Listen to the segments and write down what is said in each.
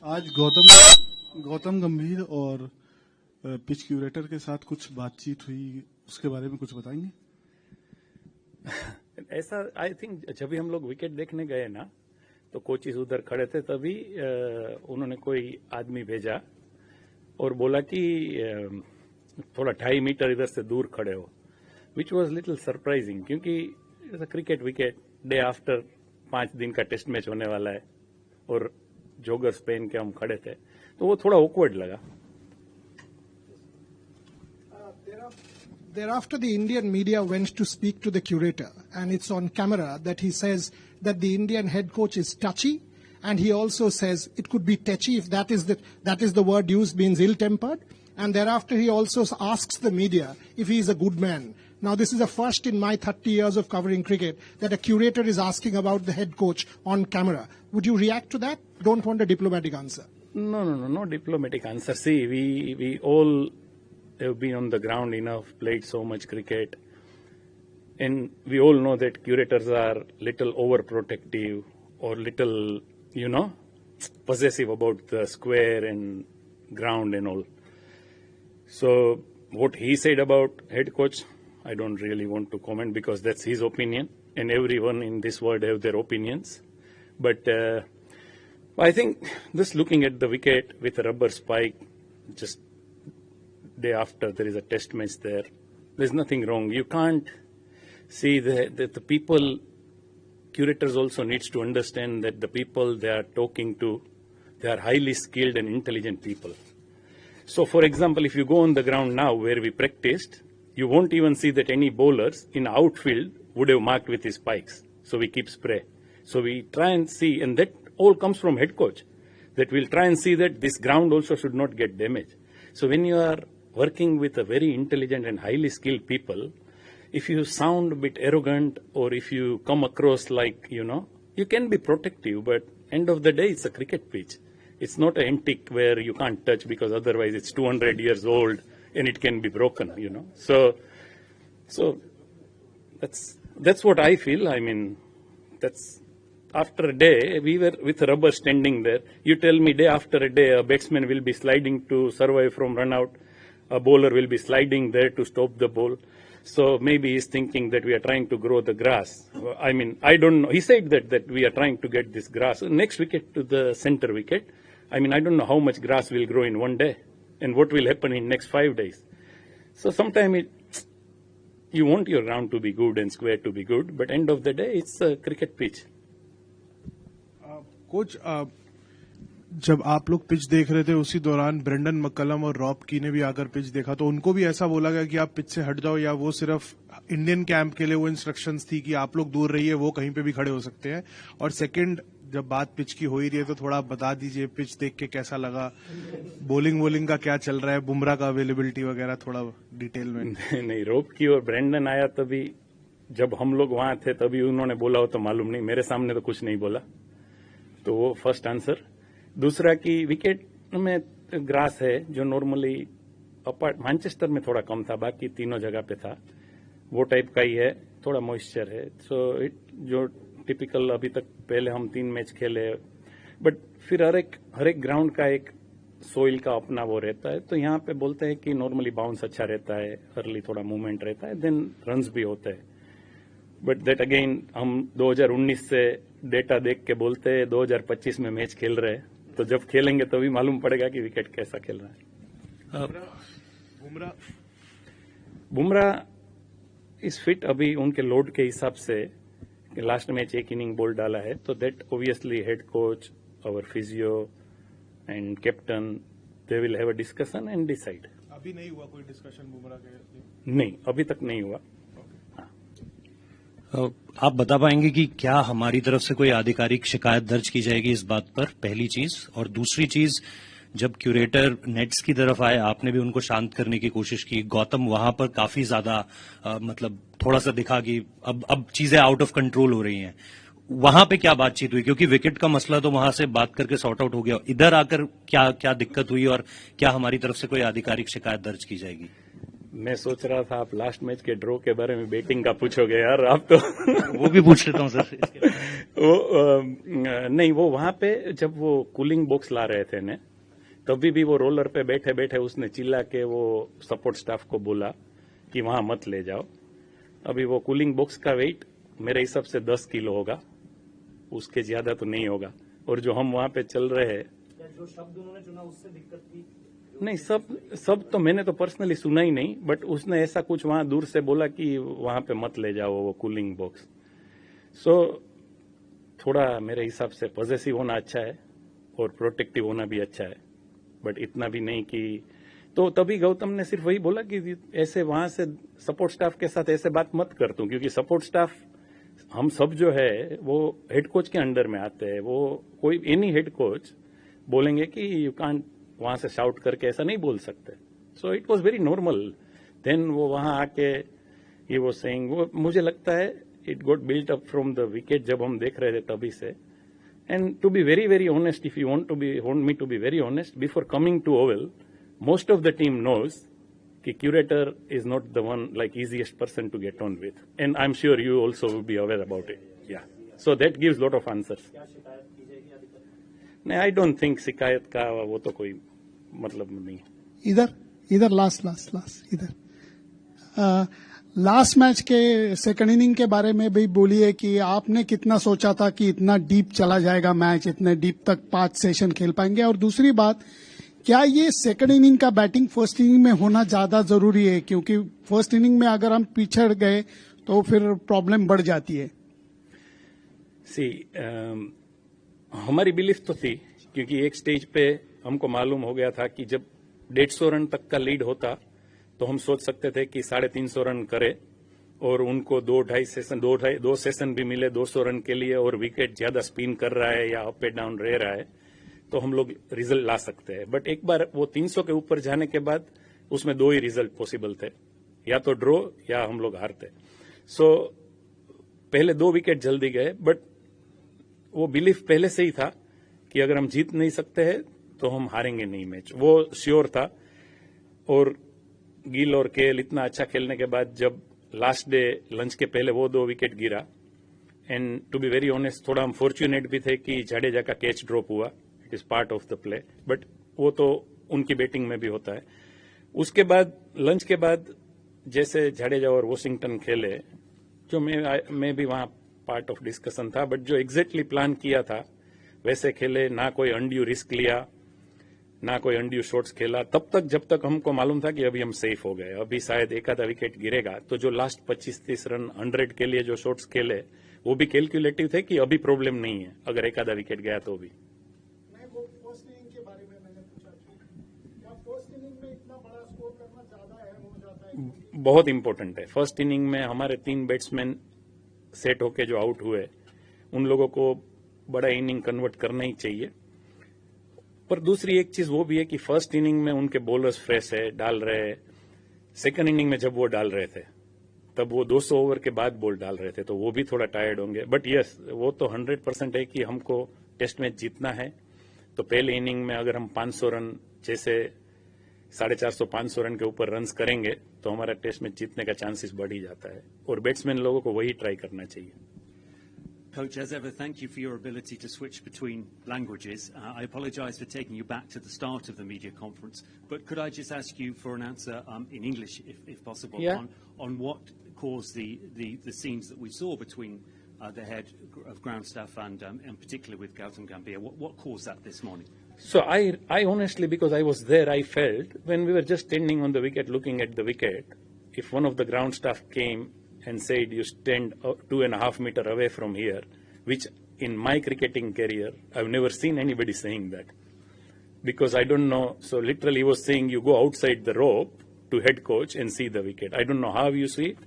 आज गौतम गंभीर और पिच क्यूरेटर के साथ कुछ बातचीत हुई, उसके बारे में कुछ बताएंगे? ऐसा आई थिंक जब भी हम लोग विकेट देखने गए ना, तो कोचेस उधर खड़े थे, तभी उन्होंने कोई आदमी भेजा और बोला कि थोड़ा 2.5 मीटर इधर से दूर खड़े हो, विच वॉज लिटिल सरप्राइजिंग, क्योंकि क्रिकेट विकेट डे आफ्टर 5 दिन का टेस्ट मैच होने वाला है और जोगर्स पहन के हम खड़े थे, तो वो थोड़ा ऑकवर्ड लगा. Thereafter, the Indian media went to speak to the curator, and it's on camera that he says that the Indian head coach is touchy, and he also says it could be tetchy, if that is the word used, means ill-tempered. And thereafter, he also asks the media if he is a good man. Now, this is the first in my 30 years of covering cricket that a curator is asking about the head coach on camera. Would you react to that? Don't want a diplomatic answer. No diplomatic answer. See, we all have been on the ground enough, played so much cricket, and we all know that curators are little overprotective or little, possessive about the square and ground and all. So what he said about head coach, I don't really want to comment because that's his opinion, and everyone in this world have their opinions. But I think just looking at the wicket with a rubber spike, just day after there is a test match there, there's nothing wrong. You can't see that the people, curators also needs to understand that the people they are talking to, they are highly skilled and intelligent people. So for example, if you go on the ground now where we practiced, you won't even see that any bowlers in outfield would have marked with his spikes. So we keep spray. So we try and see, and that all comes from head coach, that we'll try and see that this ground also should not get damaged. So when you are working with a very intelligent and highly skilled people, if you sound a bit arrogant or if you come across like, you can be protective, but end of the day, it's a cricket pitch. It's not an antique where you can't touch because otherwise it's 200 years old and it can be broken, So that's what I feel. I mean, that's after a day, we were with rubber standing there. You tell me day after a day, a batsman will be sliding to survive from run out. A bowler will be sliding there to stop the ball. So maybe he's thinking that we are trying to grow the grass. I mean, I don't know. He said that we are trying to get this grass. Next wicket to the center wicket. I mean, I don't know how much grass will grow in one day and what will happen in next 5 days. So sometimes you want your ground to be good and square to be good, but end of the day, it's a cricket pitch. Coach, जब आप लोग pitch देख रहे थे उसी दौरान Brendon McCullum और Rob की ने भी आकर पिच देखा, तो उनको भी ऐसा बोला गया कि आप पिच से हट जाओ, या वो सिर्फ इंडियन कैंप के लिए वो इंस्ट्रक्शंस थी कि आप लोग दूर रहिए, वो कहीं पे भी खड़े हो सकते हैं? और सेकंड, जब बात पिच की हो ही रही है तो थोड़ा बता दीजिए पिच देख के कैसा लगा, बॉलिंग का क्या चल रहा है, बुमराह का अवेलेबिलिटी वगैरह थोड़ा डिटेल में? नहीं, रॉब की और ब्रेंडन आया तभी, जब हम लोग वहां थे तभी उन्होंने बोला हो तो मालूम नहीं, मेरे सामने तो कुछ नहीं बोला. तो वो फर्स्ट आंसर. दूसरा कि विकेट में ग्रास है जो नॉर्मली मैनचेस्टर में थोड़ा कम था, बाकी तीनों जगह पे था, वो टाइप का ही है, थोड़ा मॉइस्चर है. सो जो टिपिकल अभी तक पहले हम 3 मैच खेले, बट फिर हर एक ग्राउंड का एक सोइल का अपना वो रहता है. तो यहाँ पे बोलते हैं कि नॉर्मली बाउंस अच्छा रहता है, अर्ली थोड़ा मूवमेंट रहता है, देन रन्स भी होते हैं. बट दैट अगेन हम 2019 से डेटा देख के बोलते हैं 2025 में मैच खेल रहे हैं, तो जब खेलेंगे तभी मालूम पड़ेगा कि विकेट कैसा खेल रहा है. बुमराह इस फिट अभी उनके लोड के हिसाब से. लास्ट मैच 1 इनिंग बॉल डाला है, तो that obviously head coach, our physio and captain, they will have a discussion and decide. अभी नहीं हुआ कोई डिस्कशन बुमराह के? नहीं, अभी तक नहीं हुआ. आप बता पाएंगे कि क्या हमारी तरफ से कोई आधिकारिक शिकायत दर्ज की जाएगी इस बात पर, पहली चीज? और दूसरी चीज, जब क्यूरेटर नेट्स की तरफ आए, आपने भी उनको शांत करने की कोशिश की. गौतम वहां पर काफी ज्यादा मतलब थोड़ा सा दिखा कि अब चीजें आउट ऑफ कंट्रोल हो रही हैं. वहां पे क्या बातचीत हुई? क्योंकि विकेट का मसला तो वहां से बात करके सॉर्ट आउट हो गया. इधर आकर क्या दिक्कत हुई और क्या हमारी तरफ से कोई आधिकारिक शिकायत दर्ज की जाएगी? मैं सोच रहा था आप लास्ट मैच के ड्रॉ के बारे में बैटिंग का पूछोगे यार आप तो वो भी पूछ लेता हूँ सर। नहीं, वो वहां पे जब वो कूलिंग बॉक्स ला रहे थे ने, तभी भी वो रोलर पे बैठे बैठे उसने चिल्ला के वो सपोर्ट स्टाफ को बोला कि वहां मत ले जाओ। अभी वो कूलिंग बॉक्स का वेट मेरे हिसाब से 10 किलो होगा, उसके ज्यादा तो नहीं होगा। और जो हम वहां पे चल रहे हैं, जो शब्द उन्होंने चुना उससे दिक्कत थी? नहीं, सब तो मैंने तो पर्सनली सुना ही नहीं, बट उसने ऐसा कुछ वहां दूर से बोला कि वहां पे मत ले जाओ वो कूलिंग बॉक्स। सो थोड़ा मेरे हिसाब से पॉजिटिव होना अच्छा है और प्रोटेक्टिव होना भी अच्छा है, बट इतना भी नहीं कि तो तभी गौतम ने सिर्फ वही बोला कि ऐसे वहां से सपोर्ट स्टाफ के साथ ऐसे बात मत कर तू, क्योंकि सपोर्ट स्टाफ हम सब जो है वो हेड कोच के अंडर में आते हैं। वो कोई एनी हेड कोच बोलेंगे कि यू कांट वहां से शाउट करके ऐसा नहीं बोल सकते। So it was very normal. Then वो वहां आके ये वो सेइंग, वो मुझे लगता है it got built up from the wicket जब हम देख रहे थे तभी से। And to be very very honest, if you want me to be very honest, before coming to Oval most of the team knows कि curator is not the one like easiest person to get on with, and I'm sure you also will be aware about it. Yeah, so that gives lot of answers. नहीं, I don't think शिकायत का वो तो कोई मतलब नहीं। इधर last इधर लास्ट मैच के सेकंड इनिंग के बारे में भी बोलिए कि आपने कितना सोचा था कि इतना डीप चला जाएगा मैच, इतने डीप तक 5 सेशन खेल पाएंगे। और दूसरी बात, क्या ये सेकंड इनिंग का बैटिंग फर्स्ट इनिंग में होना ज्यादा जरूरी है? क्योंकि फर्स्ट इनिंग में अगर हम पिछड़ गए तो फिर प्रॉब्लम बढ़ जाती है। हमारी बिलीफ तो थी, क्योंकि एक स्टेज पे हमको मालूम हो गया था कि जब 150 रन तक का लीड होता तो हम सोच सकते थे कि 350 रन करे और उनको 2 सेशन भी मिले 200 रन के लिए, और विकेट ज्यादा स्पिन कर रहा है या अप एंड डाउन रह रहा है तो हम लोग रिजल्ट ला सकते हैं। बट एक बार वो 300 के ऊपर जाने के बाद उसमें 2 ही रिजल्ट पॉसिबल थे, या तो ड्रॉ या हम लोग हारते। सो पहले 2 विकेट जल्दी गए, बट वो बिलीफ पहले से ही था कि अगर हम जीत नहीं सकते हैं तो हम हारेंगे नहीं मैच, वो श्योर था। और गिल और केएल इतना अच्छा खेलने के बाद जब लास्ट डे लंच के पहले वो 2 विकेट गिरा, and to be very honest थोड़ा हम फॉर्चुनेट भी थे कि जाडेजा का कैच ड्रॉप हुआ, it is part of the play, but वो तो उनकी बैटिंग में भी होता है। उसके बाद लंच के बाद जैसे जाडेजा और वॉशिंगटन खेले, जो मैं भी वहां पार्ट ऑफ डिस्कशन था, बट जो एग्जैक्टली प्लान किया था वैसे खेले, ना कोई अनड्यू रिस्क लिया, ना कोई अनड्यू शॉट्स खेला, तब तक जब तक हमको मालूम था कि अभी हम सेफ हो गए, अभी शायद एक आधा विकेट गिरेगा। तो जो लास्ट 25-30 रन 100 के लिए जो शॉट्स खेले वो भी कैलकुलेटिव थे कि अभी प्रॉब्लम नहीं है, अगर एक आधा विकेट गया तो भी। फर्स्ट इनिंग के बारे में मैंने पूछा कि क्या फर्स्ट इनिंग में इतना बड़ा स्कोर करना ज्यादा अहम हो जाता है? बहुत इंपॉर्टेंट है। फर्स्ट इनिंग में हमारे 3 बैट्समैन सेट होके जो आउट हुए, उन लोगों को बड़ा इनिंग कन्वर्ट करना ही चाहिए। पर दूसरी एक चीज वो भी है कि फर्स्ट इनिंग में उनके बॉलर्स फ्रेश है, डाल रहे। सेकंड इनिंग में जब वो डाल रहे थे तब वो 200 ओवर के बाद बॉल डाल रहे थे, तो वो भी थोड़ा टायर्ड होंगे। बट यस, वो तो 100% है कि हमको टेस्ट मैच जीतना है। तो पहले इनिंग में अगर हम 500 रन जैसे 450-500 रन के ऊपर रन्स करेंगे तो हमारा टेस्ट मैच जीतने का चांसेस बढ़ ही जाता है, और बैट्समैन लोगों को वही ट्राई करना चाहिए। Coach, as ever, thank you for your ability to switch between languages. I apologise for taking you back to the start of the media conference, but could I just ask you for an answer in English, if possible, Yeah. on what caused the scenes that we saw between the head of ground staff and particularly with Gautam Gambhir? What caused that this morning? So I honestly, because I was there, I felt when we were just standing on the wicket looking at the wicket, if one of the ground staff came and said you stand 2.5 meters away from here, which in my cricketing career I've never seen anybody saying that, because I don't know. So literally he was saying you go outside the rope to head coach and see the wicket. I don't know how you see it,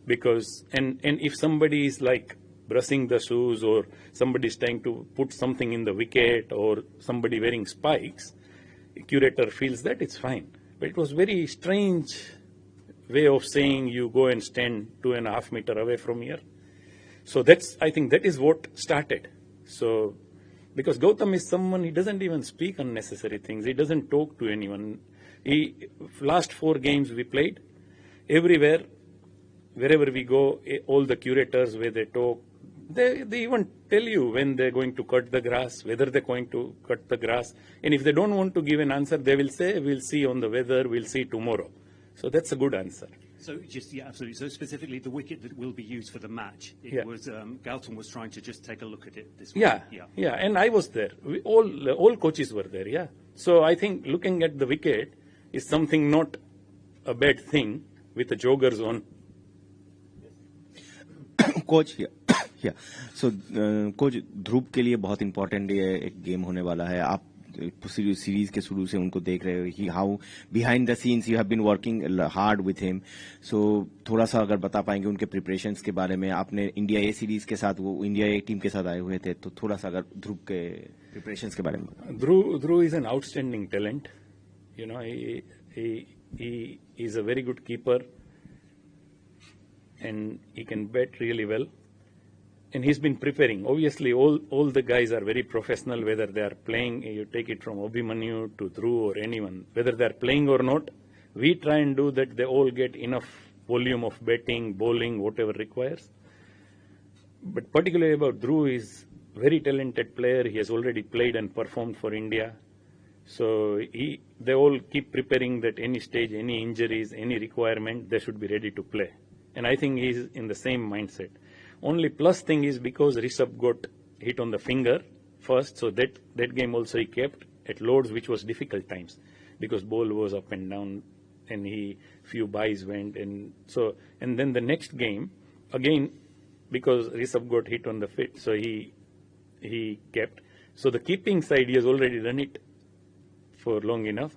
because and if somebody is like brushing the shoes or somebody is trying to put something in the wicket or somebody wearing spikes, curator feels that it's fine. But it was very strange way of saying you go and stand 2.5 meters away from here. So I think that is what started. So because Gautam is someone, he doesn't even speak unnecessary things. He doesn't talk to anyone. Last 4 games we played, everywhere, wherever we go, all the curators where they talk, they even tell you when they're going to cut the grass, whether they're going to cut the grass. And if they don't want to give an answer, they will say, we'll see on the weather, we'll see tomorrow. So that's a good answer. So just, yeah, absolutely. So specifically the wicket that will be used for the match, Yeah. Galton was trying to just take a look at it this Yeah, week. yeah, and I was there. All coaches were there, yeah. So I think looking at the wicket is something not a bad thing with the joggers on. Coach so coach Dhruv के लिए बहुत important ये एक game होने वाला है. आप series के शुरू से उनको देख रहे हो, how behind the scenes you have been working hard with him. So थोड़ा सा अगर बता पाएंगे उनके प्रिपरेशंस के बारे में. आपने इंडिया ए सीरीज के साथ, वो इंडिया ए टीम के साथ आए हुए थे, तो थोड़ा सा अगर ध्रुव के प्रिपरेशंस के बारे में. Dhruv is an outstanding talent. You know, he is a very good keeper, and he can bat really well. And he's been preparing. Obviously, all the guys are very professional, whether they are playing, you take it from Abhimanyu to Dhruv or anyone, whether they are playing or not, we try and do that they all get enough volume of batting, bowling, whatever requires. But particularly about Dhruv, is very talented player. He has already played and performed for India. So they all keep preparing that any stage, any injuries, any requirement, they should be ready to play. And I think he's in the same mindset. Only plus thing is because Rishabh got hit on the finger first, so that game also he kept at Lords, which was difficult times because ball was up and down, and few byes went, and then the next game again because Rishabh got hit on the feet, so he kept. So the keeping side he has already done it for long enough.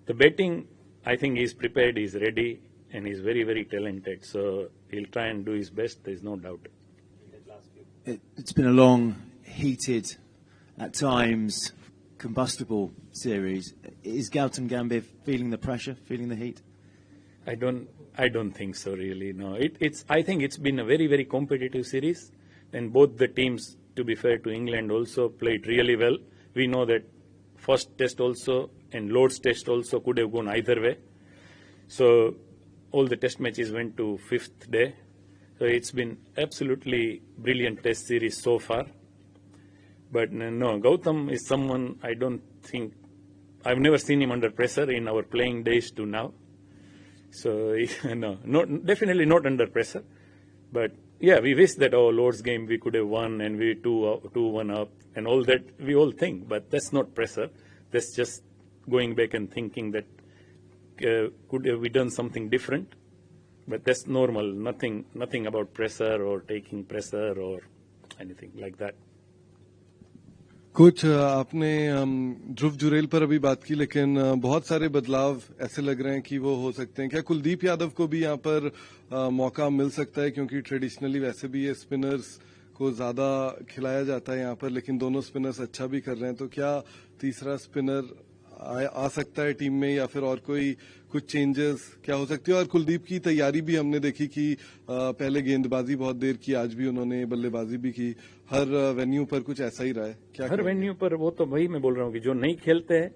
The batting, I think he's prepared, he's ready, and he's very, very talented. So he'll try and do his best, there's no doubt. It's been a long, heated, at times combustible series. Is Gautam Gambhir feeling the pressure, feeling the heat? I don't think so, really. No, I think it's been a very, very competitive series, and both the teams, to be fair to England, also played really well. We know that first test also and Lord's test also could have gone either way. So all the test matches went to 5th day. So it's been absolutely brilliant test series so far. But no, Gautam is someone I don't think, I've never seen him under pressure in our playing days to now. So no, definitely not under pressure. But yeah, we wish that our Lord's game we could have won and we 2-1 up and all that we all think. But that's not pressure. That's just going back and thinking that could have we done something different. But that's normal. Nothing about pressure or taking pressure or anything like that. Coach आपने ध्रुव जुरेल पर अभी बात की, लेकिन बहुत सारे बदलाव ऐसे लग रहे हैं कि वो हो सकते हैं. क्या कुलदीप यादव को भी यहाँ पर मौका मिल सकता है, क्योंकि ट्रेडिशनली वैसे भी ये स्पिनर्स को ज्यादा खिलाया जाता है यहाँ पर, लेकिन दोनों स्पिनर्स अच्छा भी कर रहे हैं. तो क्या तीसरा स्पिनर आ सकता है टीम में, या फिर और कोई कुछ चेंजेस क्या हो सकती है? और कुलदीप की तैयारी भी हमने देखी कि पहले गेंदबाजी बहुत देर की, आज भी उन्होंने बल्लेबाजी भी की. हर वेन्यू पर कुछ ऐसा ही रहा है क्या? हर वेन्यू पर वो तो वही मैं बोल रहा हूँ कि जो नहीं खेलते हैं,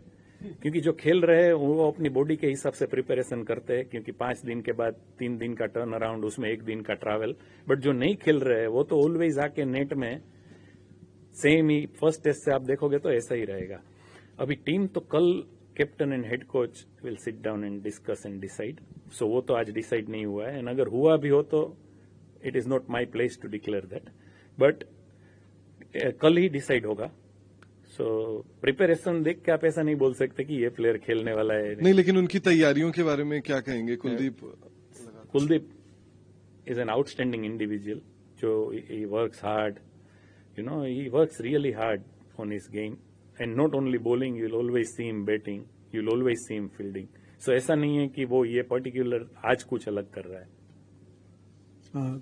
क्योंकि जो खेल रहे हैं वो अपनी बॉडी के हिसाब से प्रिपरेशन करते हैं, क्योंकि 5 दिन के बाद 3 दिन का टर्न अराउंड, उसमें 1 दिन का ट्रैवल. बट जो नहीं खेल रहे हैं वो तो ऑलवेज आके नेट में सेम ही फर्स्ट टेस्ट से आप देखोगे तो ऐसा ही रहेगा. अभी टीम तो कल captain and head coach will sit down and discuss and decide. So वो तो आज डिसाइड नहीं हुआ है, एंड अगर हुआ भी हो तो it is not my place to declare that. But कल ही डिसाइड होगा. सो प्रिपरेशन देख के आप ऐसा नहीं बोल सकते कि ये प्लेयर खेलने वाला है. नहीं, लेकिन उनकी तैयारियों के बारे में क्या कहेंगे? Kuldeep is an outstanding individual, who he works hard, he works really hard on his game. And not only bowling, you'll always see him batting, you'll always see him fielding. So ऐसा नहीं है कि वो ये पर्टिकुलर आज कुछ अलग कर रहा है.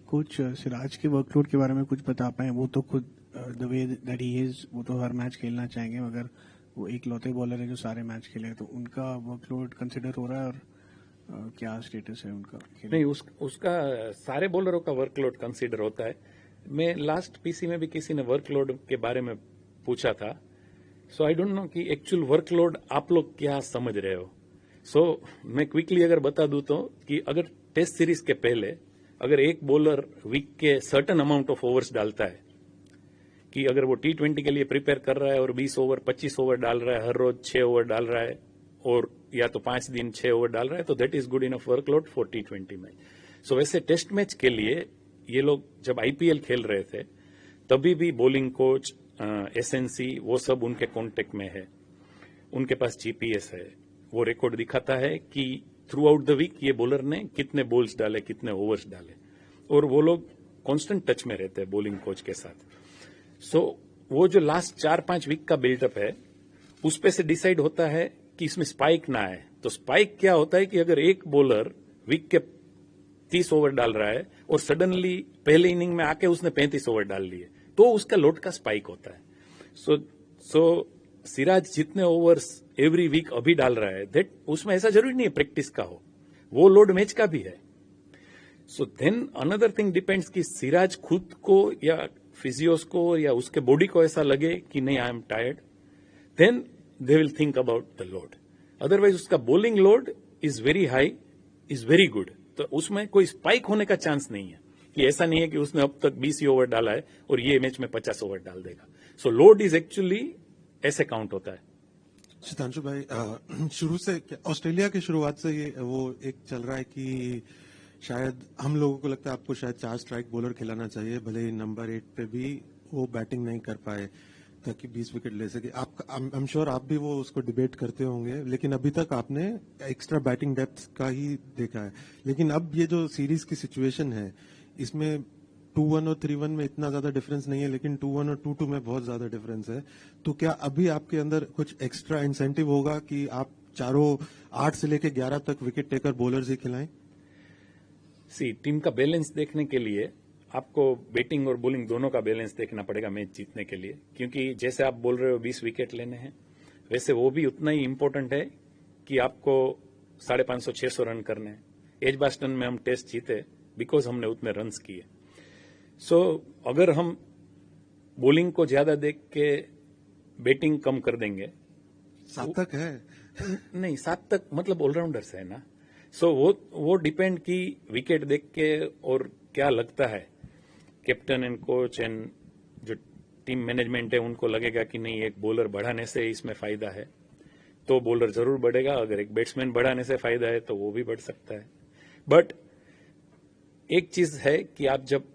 कोच सिराज के वर्कलोड के बारे में कुछ बता पाए? वो तो खुद the way that he is, वो तो हर मैच खेलना चाहेंगे, मगर वो एक लौते बॉलर है जो सारे मैच खेले, तो उनका वर्कलोड कंसिडर हो रहा है, और क्या स्टेटस है उनका? नहीं, उसका सारे बॉलरों का वर्कलोड कंसिडर होता है. मैं लास्ट पीसी में भी किसी ने वर्कलोड के बारे में पूछा था. सो आई डोंट नो कि एक्चुअल वर्कलोड आप लोग क्या समझ रहे हो. सो मैं क्विकली अगर बता दूं तो कि अगर टेस्ट सीरीज के पहले अगर एक बॉलर वीक के सर्टन अमाउंट ऑफ ओवर्स डालता है, कि अगर वो T20 के लिए प्रिपेयर कर रहा है और 20 ओवर 25 ओवर डाल रहा है, हर रोज 6 ओवर डाल रहा है, और या तो 5 दिन 6 ओवर डाल रहा है, तो that is good enough workload for T20 match. So वैसे टेस्ट मैच के लिए ये लोग जब IPL खेल रहे थे तभी भी बॉलिंग कोच, SNC, वो सब उनके कांटेक्ट में है, उनके पास GPS है, वो रिकॉर्ड दिखाता है कि थ्रू आउट द वीक ये बॉलर ने कितने बॉल्स डाले, कितने ओवर्स डाले, और वो लोग कांस्टेंट टच में रहते हैं बॉलिंग कोच के साथ. सो वो जो लास्ट 4-5 वीक का बिल्डअप है उस पे से डिसाइड होता है कि इसमें स्पाइक ना आए. तो स्पाइक क्या होता है कि अगर एक बॉलर वीक के 30 ओवर डाल रहा है और सडनली पहले इनिंग में आके उसने 35 ओवर डाल लिए, तो उसका लोड का स्पाइक होता है. सो सिराज जितने ओवर्स एवरी वीक अभी डाल रहा है, दैट उसमें ऐसा जरूरी नहीं है प्रैक्टिस का हो, वो लोड मैच का भी है. So then another thing depends कि सिराज खुद को या फिजियोस को या उसके बॉडी को ऐसा लगे कि नहीं I am tired, then they will think about the load. Otherwise उसका bowling load is very high, is very good, तो उसमें कोई स्पाइक होने का चांस नहीं है. कि ऐसा नहीं है कि उसने अब तक 20 ओवर डाला है और ये मैच में 50 ओवर डाल देगा. सो लोड इज एक्चुअली ऐसे काउंट होता है. सितांशु भाई, शुरू से ऑस्ट्रेलिया की शुरुआत से ये वो एक चल रहा है कि शायद हम लोगों को लगता है आपको शायद 4 स्ट्राइक बॉलर खिलाना चाहिए, भले ही नंबर 8 पे भी वो बैटिंग नहीं कर पाए ताकि 20 विकेट ले सके. आई एम श्योर आप भी वो उसको डिबेट करते होंगे, लेकिन अभी तक आपने एक्स्ट्रा बैटिंग डेप्थ का ही देखा है. लेकिन अब ये जो सीरीज की सिचुएशन है इसमें 2-1 और 3-1 में इतना ज्यादा डिफरेंस नहीं है, लेकिन 2-1 और 2-2 में बहुत ज्यादा डिफरेंस है. तो क्या अभी आपके अंदर कुछ एक्स्ट्रा इंसेंटिव होगा कि आप चारों 8 से लेकर 11 तक विकेट टेकर बॉलर्स ही खिलाएं? टीम का बैलेंस देखने के लिए आपको बैटिंग और बॉलिंग दोनों का बैलेंस देखना पड़ेगा मैच जीतने के लिए. क्योंकि जैसे आप बोल रहे हो 20 विकेट लेने हैं, वैसे वो भी उतना ही इंपॉर्टेंट है कि आपको 550-600 रन करने हैं. एजबास्टन में हम टेस्ट जीते बिकॉज हमने उतने रन्स किए. सो अगर हम बॉलिंग को ज्यादा देख के बैटिंग कम कर देंगे, 7 तक है नहीं 7 तक मतलब ऑलराउंडर्स है ना. सो वो डिपेंड की विकेट देख के और क्या लगता है कैप्टन एंड कोच एंड जो टीम मैनेजमेंट है उनको लगेगा कि नहीं एक बॉलर बढ़ाने से इसमें फायदा है तो बॉलर जरूर बढ़ेगा. अगर एक बैट्समैन बढ़ाने से फायदा है तो वो भी बढ़ सकता है. बट एक चीज है कि आप जब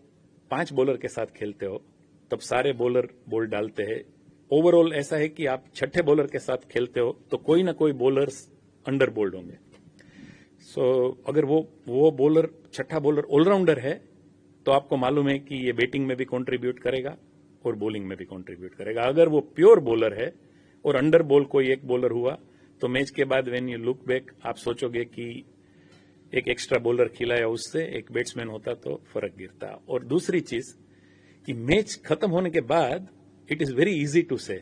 5 बॉलर के साथ खेलते हो तब सारे बॉलर बॉल डालते हैं. ओवरऑल ऐसा है कि आप 6ठे बॉलर के साथ खेलते हो तो कोई ना कोई बॉलर्स अंडर बोल्ड होंगे. सो अगर वो बॉलर 6ठा बॉलर ऑलराउंडर है तो आपको मालूम है कि ये बैटिंग में भी कंट्रीब्यूट करेगा और बॉलिंग में भी कंट्रीब्यूट करेगा. अगर वो प्योर बॉलर है और अंडर बॉल कोई एक बॉलर हुआ तो मैच के बाद व्हेन यू लुक बैक आप सोचोगे कि एक एक्स्ट्रा बॉलर खिलाया उससे एक बैट्समैन होता तो फर्क गिरता. और दूसरी चीज कि मैच खत्म होने के बाद it is very easy to say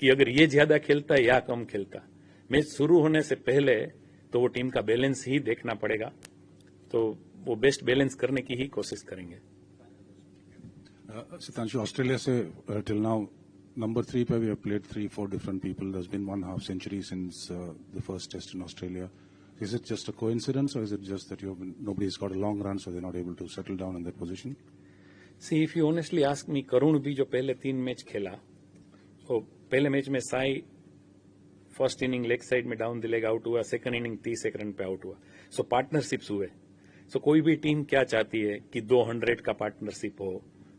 कि अगर ये ज्यादा खेलता या कम खेलता. मैच शुरू होने से पहले तो वो टीम का बैलेंस ही देखना पड़ेगा, तो वो बेस्ट बैलेंस करने की ही कोशिश करेंगे. सितांशु, ऑस्ट्रेलिया से टिल नाउ नंबर 3 पे we have played 3-4 different people. There has been 1 half century since the first test in Australia. Is it just a coincidence, or is it just that nobody's got a long run, so they're not able to settle down in that position? See, if you honestly ask me, करुण भी जो पहले 3 match खेला, वो पहले match में Sai first inning leg side में down the leg out हुआ, second inning 30 run पे आउट हुआ. सो पार्टनरशिप्स हुए. सो कोई भी टीम क्या चाहती है कि 200 का पार्टनरशिप हो,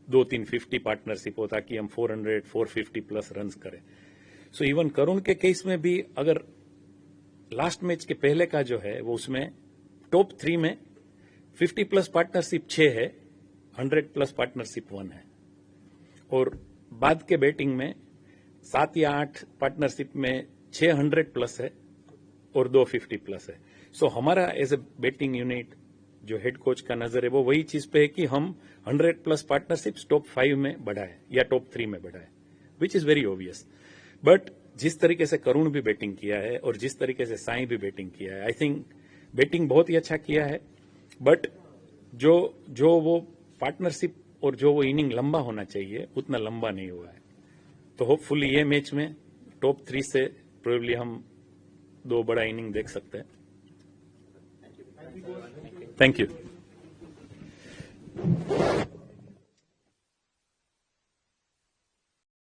2-3 50 पार्टनरशिप हो, ताकि हम 400-450 प्लस रन करें. सो इवन करुण के केस में भी अगर लास्ट मैच के पहले का जो है वो उसमें टॉप 3 में 50 प्लस पार्टनरशिप 6 है, 100 प्लस पार्टनरशिप 1 है, और बाद के बैटिंग में 7 या 8 पार्टनरशिप में 600 प्लस है और 250 प्लस है. सो हमारा एज ए बैटिंग यूनिट जो हेड कोच का नजर है वो वही चीज पे है कि हम 100 प्लस पार्टनरशिप टॉप 5 में बढ़ाए या टॉप 3 में बढ़ाए, which is very obvious. But जिस तरीके से करुण भी बैटिंग किया है और जिस तरीके से साई भी बैटिंग किया है, आई थिंक बैटिंग बहुत ही अच्छा किया है. बट जो वो पार्टनरशिप और जो वो इनिंग लंबा होना चाहिए उतना लंबा नहीं हुआ है. तो होपफुली ये मैच में टॉप 3 से प्रोबेबली हम 2 बड़ा इनिंग देख सकते हैं. Thank you.